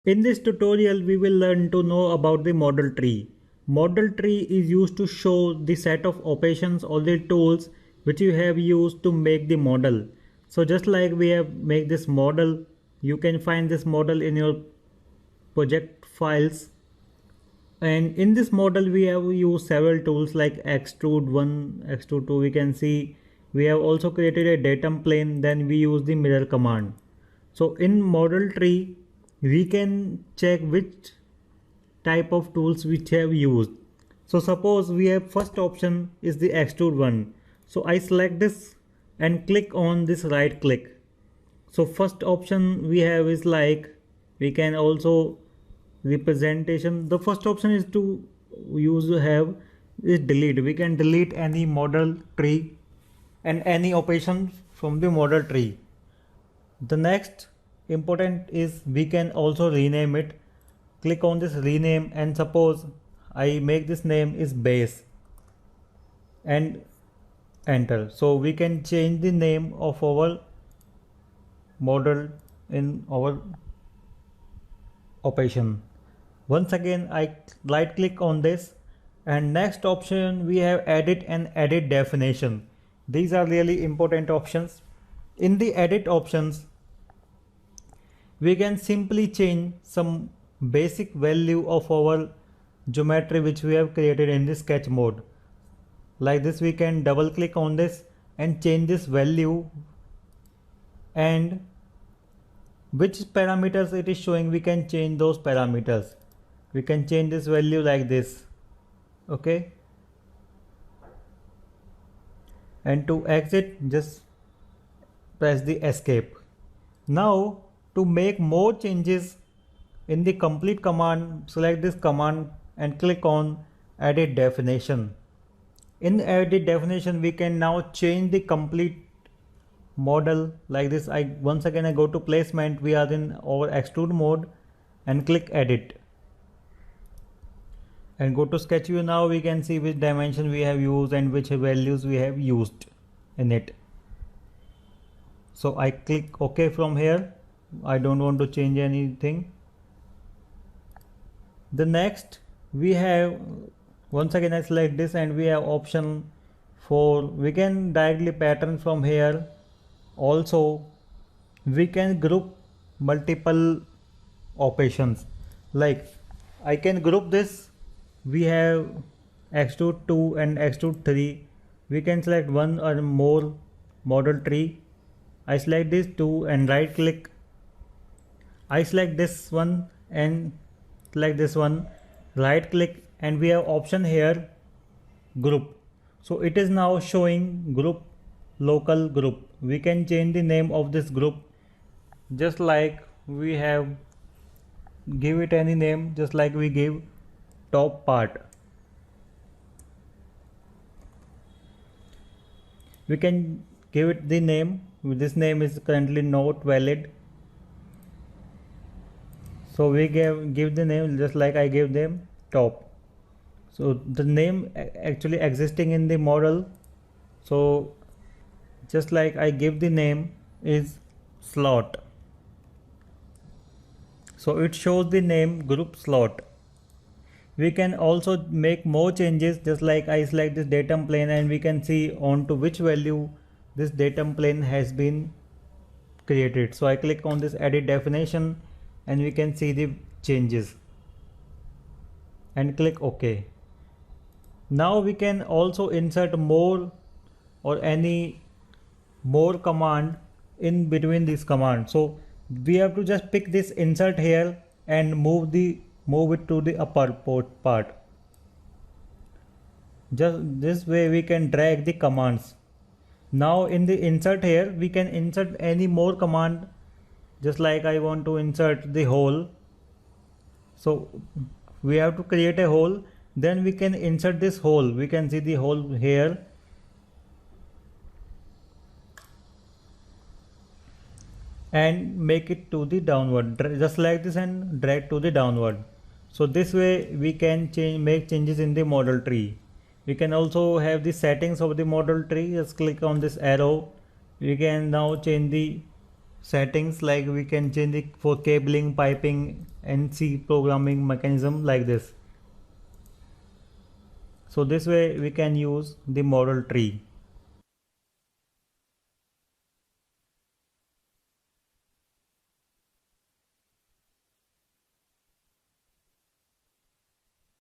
In this tutorial, we will learn to know about the model tree. Model tree is used to show the set of operations or the tools which you have used to make the model. So just like we have made this model, you can find this model in your project files. And in this model, we have used several tools like extrude 1, extrude 2. We can see we have also created a datum plane. Then we use the mirror command. So in model tree, we can check which type of tools which have used. So suppose we have first option is the extrude one. So I select this and click on this right click. So first option we have is like we can also representation. The first option is to use have is delete. We can delete any model tree and any operation from the model tree. The next important is we can also rename it. Click on this rename and suppose I make this name is base and enter. So we can change the name of our model in our operation. Once again I right click on this, and next option we have edit and edit definition. These are really important options. In the edit options, we can simply change some basic value of our geometry which we have created in the sketch mode. Like this, we can double click on this and change this value, and which parameters it is showing, we can change those parameters. We can change this value like this. Okay, and to exit just press the escape. Now to make more changes in the complete command, select this command and click on edit definition. In edit definition, we can now change the complete model like this. Once again I go to placement, we are in our extrude mode and click edit and go to sketch view. Now we can see which dimension we have used and which values we have used in it. So I click OK from here. I don't want to change anything. The next we have, once again I select this and we have option for we can directly pattern from here. Also we can group multiple operations, like I can group this. We have extrude 2 and extrude 3. We can select one or more model tree. I select this 2 and right click. I select this one and select this one, right click, and we have option here group. So it is now showing group, local group. We can change the name of this group, just like we have give it any name, just like we give top part. We can give it the name. This name is currently not valid, so we give the name just like I gave them top. So the name actually existing in the model, so just like I give the name is slot, so it shows the name group slot. We can also make more changes, just like I select this datum plane and we can see on to which value this datum plane has been created. So I click on this edit definition and we can see the changes and click OK. Now we can also insert more or any more command in between this command. So we have to just pick this insert here and move it to the upper part. Just this way we can drag the commands. Now in the insert here, we can insert any more command, just like I want to insert the hole. So we have to create a hole, then we can insert this hole. We can see the hole here. And make it to the downward, just like this, and drag to the downward. So this way we can make changes in the model tree. We can also have the settings of the model tree. Just click on this arrow. We can now change the settings, like we can change it for cabling, piping and C programming mechanism like this. So this way we can use the model tree.